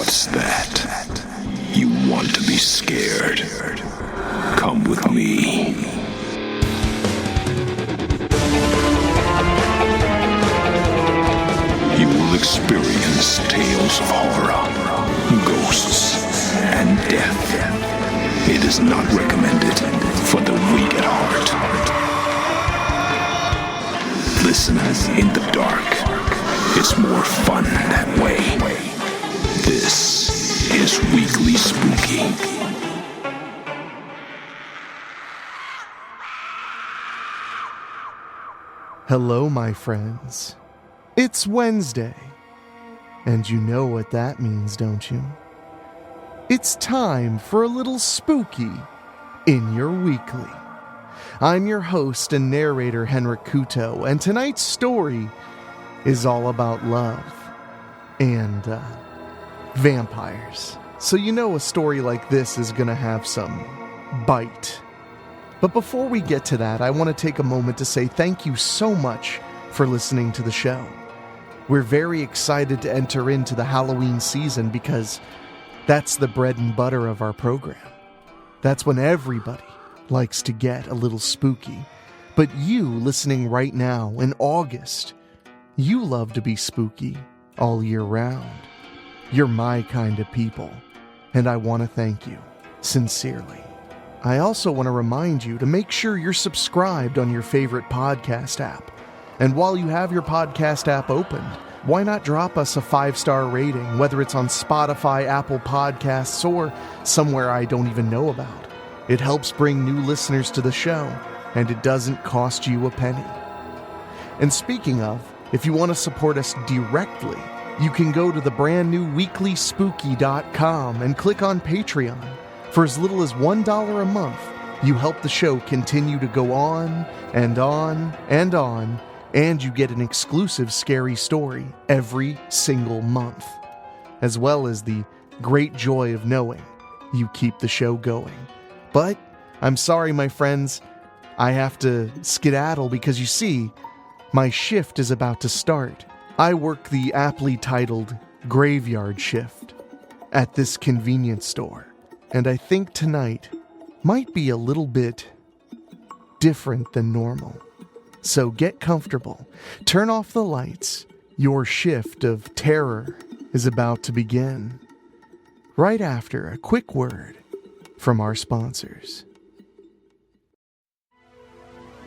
What's that? You want to be scared? Come with me. You will experience tales of horror, ghosts, and death. It is not recommended for the weak at heart. Listen in the dark. It's more fun that way. This is Weekly Spooky. Hello, my friends. It's Wednesday. And you know what that means, don't you? It's time for a little spooky in your weekly. I'm your host and narrator, Henrique Couto, and tonight's story is all about love and vampires. So you know a story like this is gonna have some bite. But before we get to that, I want to take a moment to say thank you so much for listening to the show. We're very excited to enter into the Halloween season because that's the bread and butter of our program. That's when everybody likes to get a little spooky. But you listening right now in August, you love to be spooky all year round. You're my kind of people, and I want to thank you sincerely. I also want to remind you to make sure you're subscribed on your favorite podcast app. And while you have your podcast app opened, why not drop us a 5-star rating, whether it's on Spotify, Apple Podcasts, or somewhere I don't even know about. It helps bring new listeners to the show, and it doesn't cost you a penny. And speaking of, if you want to support us directly, you can go to the brand new WeeklySpooky.com and click on Patreon. For as little as $1 a month, you help the show continue to go on and on and on, and you get an exclusive scary story every single month, as well as the great joy of knowing you keep the show going. But I'm sorry, my friends, I have to skedaddle because you see, my shift is about to start. I work the aptly titled graveyard shift at this convenience store. And I think tonight might be a little bit different than normal. So get comfortable, turn off the lights. Your shift of terror is about to begin. Right after a quick word from our sponsors.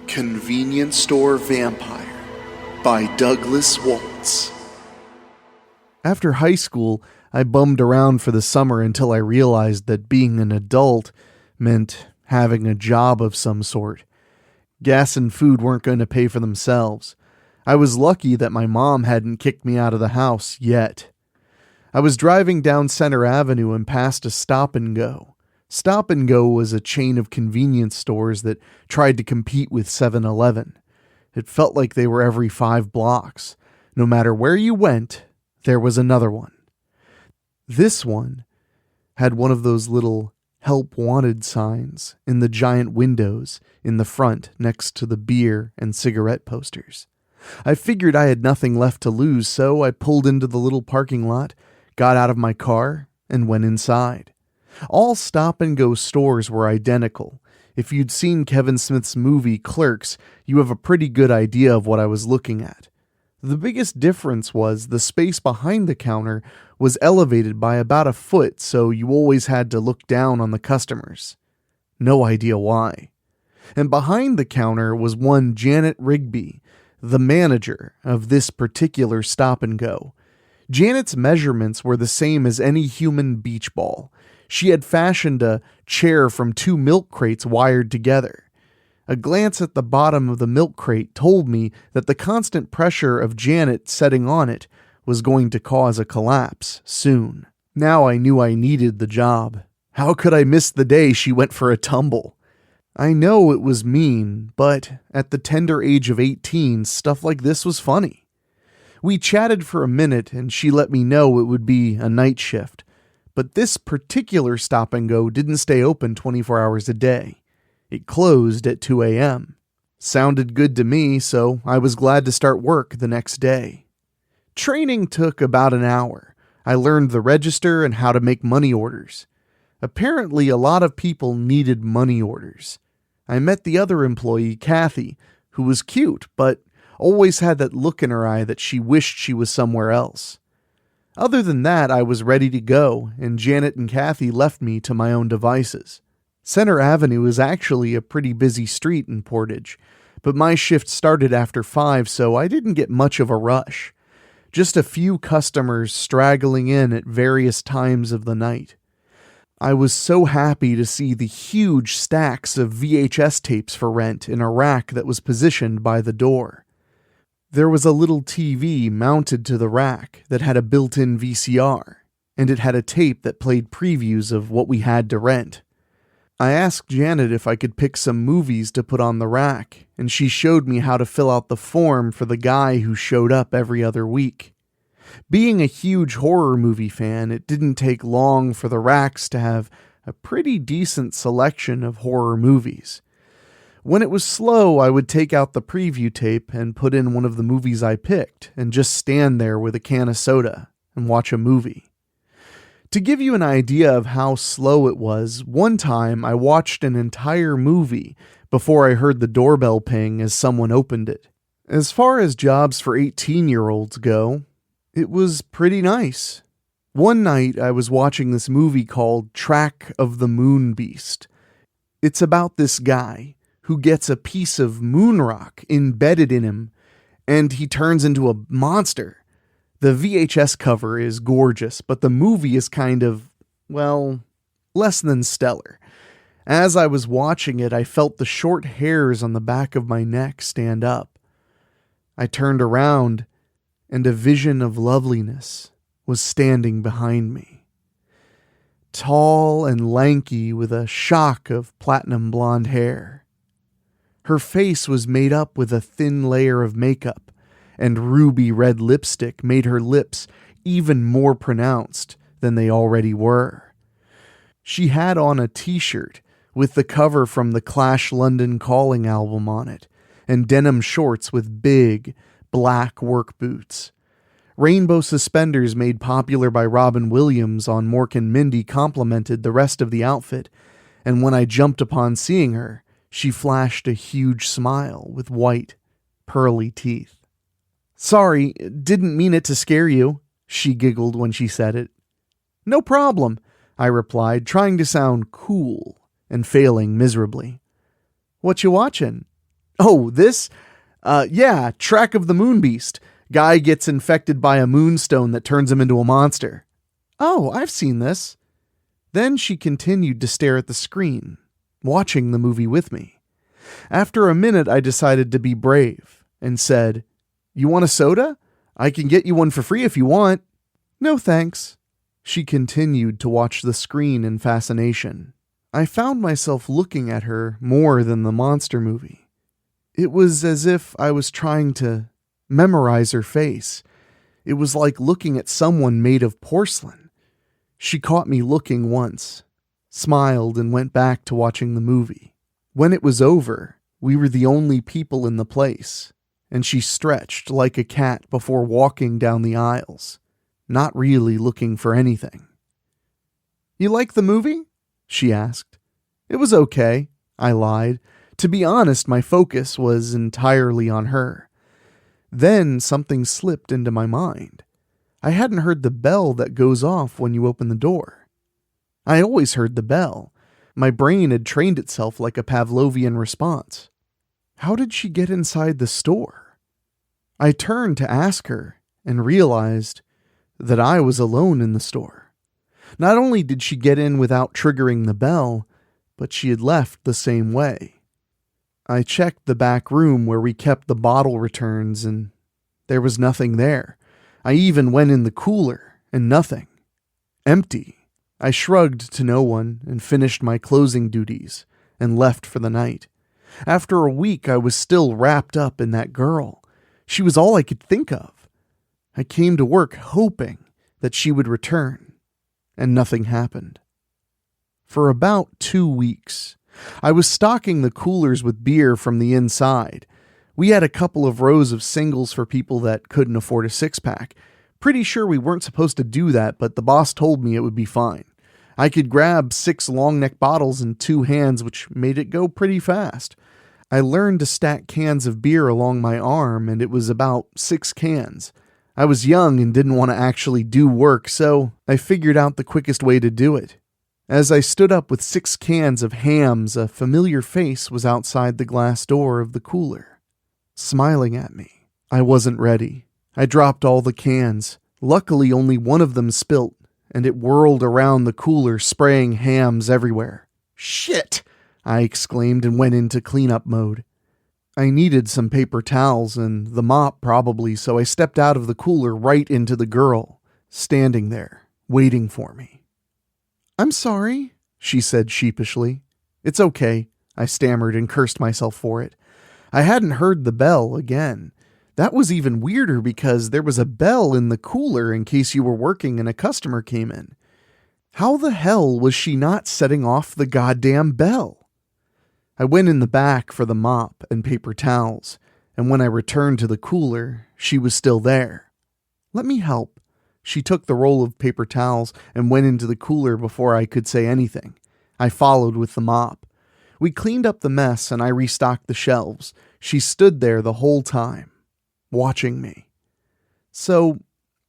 Convenience Store Vampire by Douglas Waltz. After high school, I bummed around for the summer until I realized that being an adult meant having a job of some sort. Gas and food weren't going to pay for themselves. I was lucky that my mom hadn't kicked me out of the house yet. I was driving down Center Avenue and passed a Stop and Go. Stop and Go was a chain of convenience stores that tried to compete with 7-Eleven. It felt like they were every 5 blocks. No matter where you went, there was another one. This one had one of those little help wanted signs in the giant windows in the front next to the beer and cigarette posters. I figured I had nothing left to lose, so I pulled into the little parking lot, got out of my car, and went inside. All Stop and Go stores were identical. If you'd seen Kevin Smith's movie Clerks, you have a pretty good idea of what I was looking at. The biggest difference was the space behind the counter was elevated by about a foot, so you always had to look down on the customers. No idea why. And behind the counter was one Janet Rigby, the manager of this particular Stop and Go. Janet's measurements were the same as any human beach ball. She had fashioned a chair from 2 milk crates wired together. A glance at the bottom of the milk crate told me that the constant pressure of Janet setting on it was going to cause a collapse soon. Now I knew I needed the job. How could I miss the day she went for a tumble? I know it was mean, but at the tender age of 18, stuff like this was funny. We chatted for a minute and she let me know it would be a night shift. But this particular Stop and Go didn't stay open 24 hours a day. It closed at 2 a.m. Sounded good to me, so I was glad to start work the next day. Training took about an hour. I learned the register and how to make money orders. Apparently, a lot of people needed money orders. I met the other employee, Kathy, who was cute, but always had that look in her eye that she wished she was somewhere else. Other than that, I was ready to go, and Janet and Kathy left me to my own devices. Center Avenue is actually a pretty busy street in Portage, but my shift started after 5, so I didn't get much of a rush. Just a few customers straggling in at various times of the night. I was so happy to see the huge stacks of VHS tapes for rent in a rack that was positioned by the door. There was a little TV mounted to the rack that had a built-in VCR, and it had a tape that played previews of what we had to rent. I asked Janet if I could pick some movies to put on the rack, and she showed me how to fill out the form for the guy who showed up every other week. Being a huge horror movie fan, it didn't take long for the racks to have a pretty decent selection of horror movies. When it was slow, I would take out the preview tape and put in one of the movies I picked and just stand there with a can of soda and watch a movie. To give you an idea of how slow it was, one time I watched an entire movie before I heard the doorbell ping as someone opened it. As far as jobs for 18-year-olds go, it was pretty nice. One night I was watching this movie called Track of the Moon Beast. It's about this guy who gets a piece of moon rock embedded in him, and he turns into a monster. The VHS cover is gorgeous, but the movie is kind of, well, less than stellar. As I was watching it, I felt the short hairs on the back of my neck stand up. I turned around, and a vision of loveliness was standing behind me. Tall and lanky with a shock of platinum blonde hair. Her face was made up with a thin layer of makeup, and ruby red lipstick made her lips even more pronounced than they already were. She had on a t-shirt with the cover from the Clash London Calling album on it, and denim shorts with big, black work boots. Rainbow suspenders made popular by Robin Williams on Mork and Mindy complemented the rest of the outfit, and when I jumped upon seeing her, she flashed a huge smile with white, pearly teeth. "Sorry, didn't mean it to scare you," she giggled when she said it. "No problem," I replied, trying to sound cool and failing miserably. "What you watching?" "Oh, this? Yeah, Track of the Moon Beast. Guy gets infected by a moonstone that turns him into a monster." "Oh, I've seen this." Then she continued to stare at the screen, watching the movie with me. After a minute, I decided to be brave and said, "You want a soda? I can get you one for free if you want." "No, thanks." She continued to watch the screen in fascination. I found myself looking at her more than the monster movie. It was as if I was trying to memorize her face. It was like looking at someone made of porcelain. She caught me looking once, smiled, and went back to watching the movie. When it was over, we were the only people in the place, and she stretched like a cat before walking down the aisles, not really looking for anything. "You like the movie?" she asked. "It was okay," I lied. To be honest, my focus was entirely on her. Then something slipped into my mind. I hadn't heard the bell that goes off when you open the door. I always heard the bell. My brain had trained itself like a Pavlovian response. How did she get inside the store? I turned to ask her and realized that I was alone in the store. Not only did she get in without triggering the bell, but she had left the same way. I checked the back room where we kept the bottle returns, and there was nothing there. I even went in the cooler, and nothing. Empty. I shrugged to no one and finished my closing duties and left for the night. After a week, I was still wrapped up in that girl. She was all I could think of. I came to work hoping that she would return, and nothing happened. For about 2 weeks, I was stocking the coolers with beer from the inside. We had a couple of rows of singles for people that couldn't afford a six-pack, Pretty sure we weren't supposed to do that, but the boss told me it would be fine. I could grab 6 long neck bottles in 2 hands, which made it go pretty fast. I learned to stack cans of beer along my arm, and it was about 6 cans. I was young and didn't want to actually do work, so I figured out the quickest way to do it. As I stood up with 6 cans of hams, a familiar face was outside the glass door of the cooler, smiling at me. I wasn't ready. I dropped all the cans. Luckily, only one of them spilt, and it whirled around the cooler, spraying hams everywhere. "Shit!" I exclaimed and went into cleanup mode. I needed some paper towels and the mop probably, so I stepped out of the cooler right into the girl, standing there, waiting for me. "I'm sorry," she said sheepishly. "It's okay," I stammered and cursed myself for it. I hadn't heard the bell again. That was even weirder because there was a bell in the cooler in case you were working and a customer came in. How the hell was she not setting off the goddamn bell? I went in the back for the mop and paper towels, and when I returned to the cooler, she was still there. "Let me help." She took the roll of paper towels and went into the cooler before I could say anything. I followed with the mop. We cleaned up the mess and I restocked the shelves. She stood there the whole time, watching me. "So,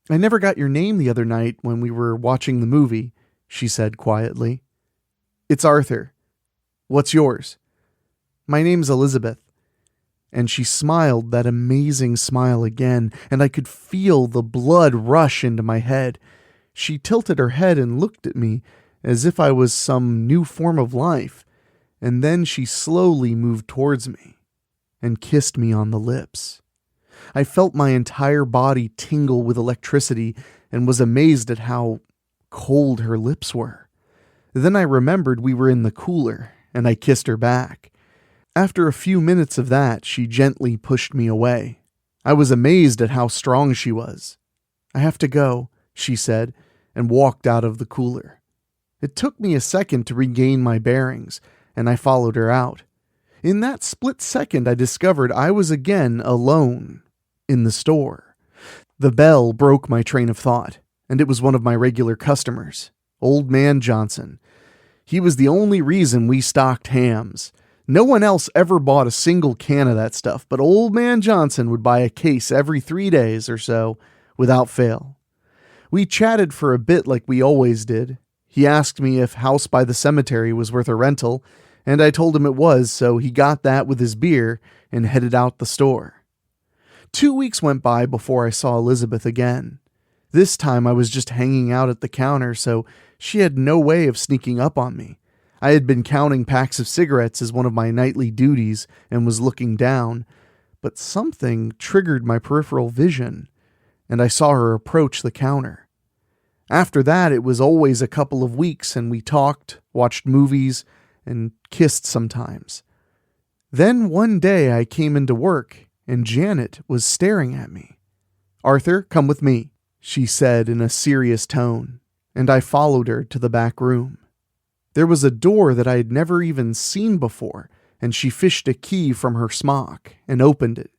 I never got your name the other night when we were watching the movie," she said quietly. "It's Arthur. What's yours?" "My name's Elizabeth." And she smiled that amazing smile again, and I could feel the blood rush into my head. She tilted her head and looked at me as if I was some new form of life, and then she slowly moved towards me and kissed me on the lips. I felt my entire body tingle with electricity and was amazed at how cold her lips were. Then I remembered we were in the cooler, and I kissed her back. After a few minutes of that, she gently pushed me away. I was amazed at how strong she was. "I have to go," she said, and walked out of the cooler. It took me a second to regain my bearings, and I followed her out. In that split second, I discovered I was again alone in the store. The bell broke my train of thought, and it was one of my regular customers, Old Man Johnson. He was the only reason we stocked hams. No one else ever bought a single can of that stuff, but Old Man Johnson would buy a case every 3 days or so, without fail. We chatted for a bit like we always did. He asked me if House by the Cemetery was worth a rental, and I told him it was, so he got that with his beer and headed out the store. 2 weeks went by before I saw Elizabeth again. This time I was just hanging out at the counter, so she had no way of sneaking up on me. I had been counting packs of cigarettes as one of my nightly duties and was looking down, but something triggered my peripheral vision, and I saw her approach the counter. After that, it was always a couple of weeks, and we talked, watched movies, and kissed sometimes. Then one day I came into work, and Janet was staring at me. "Arthur, come with me," she said in a serious tone, and I followed her to the back room. There was a door that I had never even seen before, and she fished a key from her smock and opened it.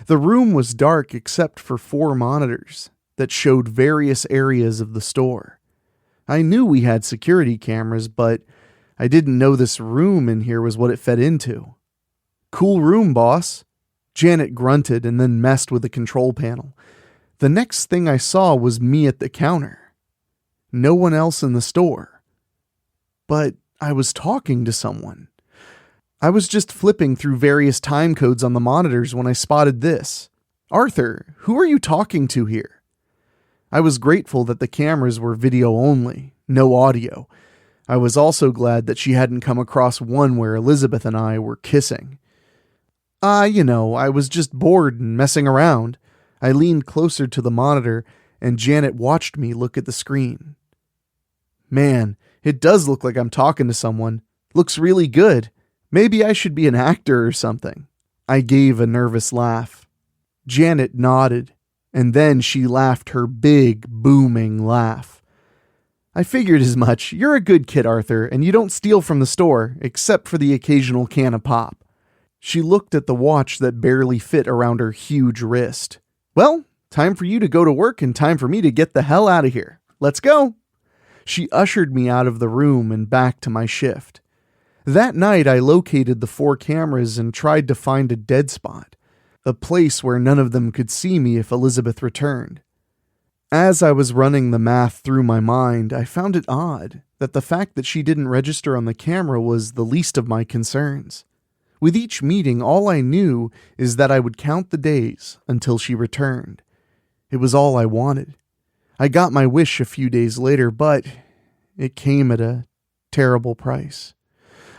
The room was dark except for 4 monitors that showed various areas of the store. I knew we had security cameras, but I didn't know this room in here was what it fed into. "Cool room, boss." Janet grunted and then messed with the control panel. The next thing I saw was me at the counter. No one else in the store. But I was talking to someone. I was just flipping through various time codes on the monitors when I spotted this. "Arthur, who are you talking to here?" I was grateful that the cameras were video only, no audio. I was also glad that she hadn't come across one where Elizabeth and I were kissing. I was just bored and messing around." I leaned closer to the monitor, and Janet watched me look at the screen. "Man, it does look like I'm talking to someone. Looks really good. Maybe I should be an actor or something." I gave a nervous laugh. Janet nodded, and then she laughed her big, booming laugh. "I figured as much. You're a good kid, Arthur, and you don't steal from the store, except for the occasional can of pop." She looked at the watch that barely fit around her huge wrist. "Well, Time for you to go to work and time for me to get the hell out of here. Let's go." She ushered me out of the room and back to my shift. That night, I located the 4 cameras and tried to find a dead spot, a place where none of them could see me if Elizabeth returned. As I was running the math through my mind, I found it odd that the fact that she didn't register on the camera was the least of my concerns. With each meeting, all I knew is that I would count the days until she returned. It was all I wanted. I got my wish a few days later, but it came at a terrible price.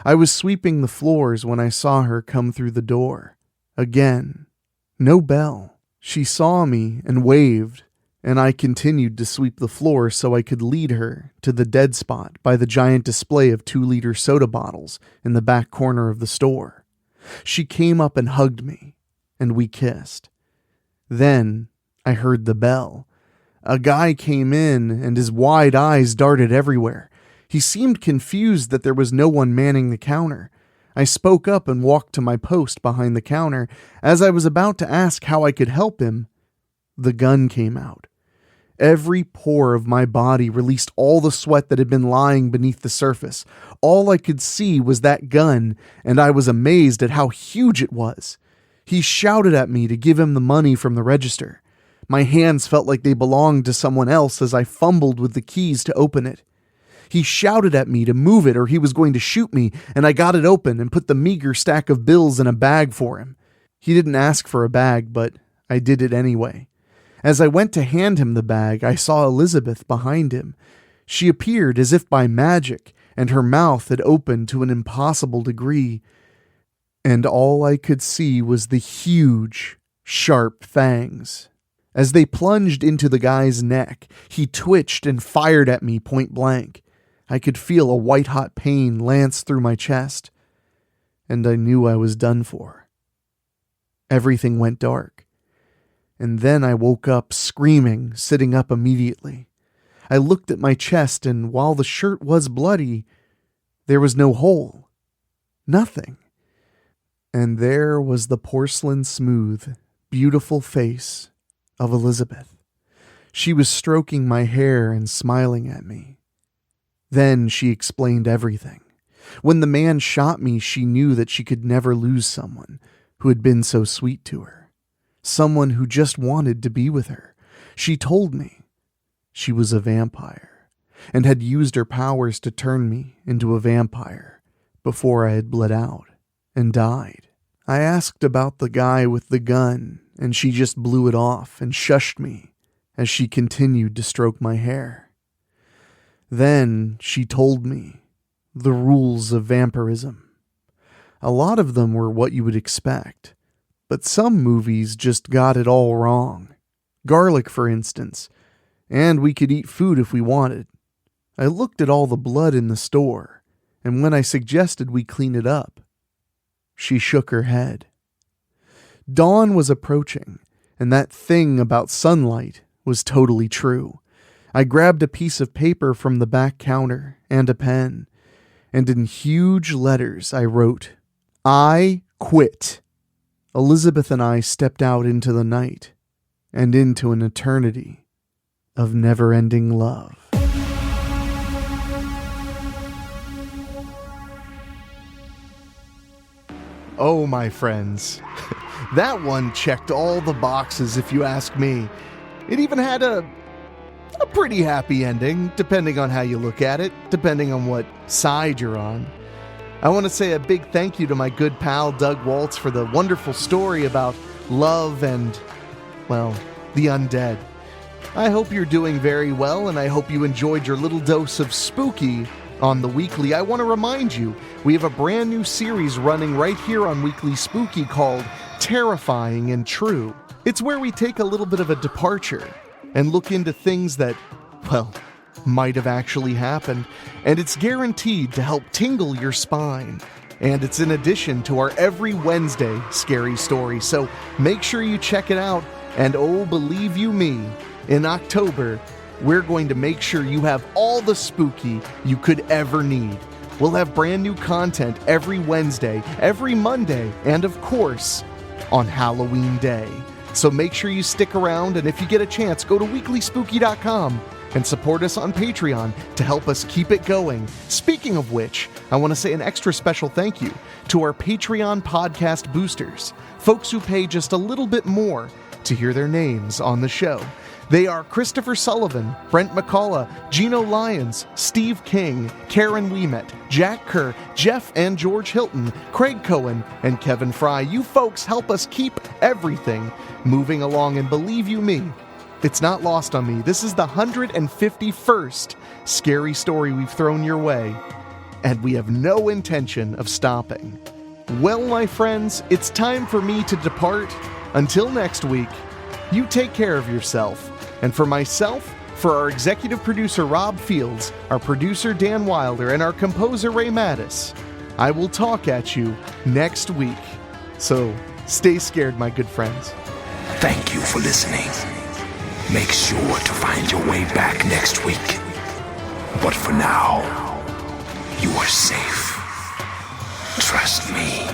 I was sweeping the floors when I saw her come through the door. Again, no bell. She saw me and waved, and I continued to sweep the floor so I could lead her to the dead spot by the giant display of 2-liter soda bottles in the back corner of the store. She came up and hugged me, and we kissed. Then I heard the bell. A guy came in, and his wide eyes darted everywhere. He seemed confused that there was no one manning the counter. I spoke up and walked to my post behind the counter. As I was about to ask how I could help him, the gun came out. Every pore of my body released all the sweat that had been lying beneath the surface. All I could see was that gun, and I was amazed at how huge it was. He shouted at me to give him the money from the register. My hands felt like they belonged to someone else as I fumbled with the keys to open it. He shouted at me to move it or he was going to shoot me, and I got it open and put the meager stack of bills in a bag for him. He didn't ask for a bag, but I did it anyway. As I went to hand him the bag, I saw Elizabeth behind him. She appeared as if by magic, and her mouth had opened to an impossible degree. And all I could see was the huge, sharp fangs. As they plunged into the guy's neck, he twitched and fired at me point blank. I could feel a white-hot pain lance through my chest, and I knew I was done for. Everything went dark, and then I woke up screaming, sitting up immediately. I looked at my chest, and while the shirt was bloody, there was no hole. Nothing. And there was the porcelain-smooth, beautiful face of Elizabeth. She was stroking my hair and smiling at me. Then she explained everything. When the man shot me, she knew that she could never lose someone who had been so sweet to her. Someone who just wanted to be with her. She told me she was a vampire and had used her powers to turn me into a vampire before I had bled out and died. I asked about the guy with the gun, and she just blew it off and shushed me as she continued to stroke my hair. Then she told me the rules of vampirism. A lot of them were what you would expect, but some movies just got it all wrong. Garlic, for instance, and we could eat food if we wanted. I looked at all the blood in the store, and when I suggested we clean it up, she shook her head. Dawn was approaching, and that thing about sunlight was totally true. I grabbed a piece of paper from the back counter and a pen, and in huge letters I wrote, "I quit." Elizabeth and I stepped out into the night and into an eternity of never-ending love. Oh, my friends. That one checked all the boxes, if you ask me. It even had a pretty happy ending, depending on how you look at it, depending on what side you're on. I want to say a big thank you to my good pal Doug Waltz for the wonderful story about love and, well, the undead. I hope you're doing very well, and I hope you enjoyed your little dose of spooky on the Weekly. I want to remind you, we have a brand new series running right here on WeeklySpooky called Terrifying and True. It's where we take a little bit of a departure and look into things that, well, might have actually happened, and it's guaranteed to help tingle your spine. And it's in addition to our every Wednesday scary story, so make sure you check it out. And oh, believe you me, in October, we're going to make sure you have all the spooky you could ever need. We'll have brand new content every Wednesday, every Monday, and of course, on Halloween Day. So make sure you stick around, and if you get a chance, go to WeeklySpooky.com and support us on Patreon to help us keep it going. Speaking of which, I want to say an extra special thank you to our Patreon podcast boosters, folks who pay just a little bit more to hear their names on the show. They are Christopher Sullivan, Brent McCullough, Gino Lyons, Steve King, Karen Weemet, Jack Kerr, Jeff and George Hilton, Craig Cohen, and Kevin Fry. You folks help us keep everything moving along, and believe you me, it's not lost on me. This is the 151st scary story we've thrown your way, and we have no intention of stopping. Well, my friends, it's time for me to depart. Until next week, you take care of yourself. And for myself, for our executive producer Rob Fields, our producer Dan Wilder, and our composer Ray Mattis, I will talk at you next week. So stay scared, my good friends. Thank you for listening. Make sure to find your way back next week. But for now, you are safe. Trust me.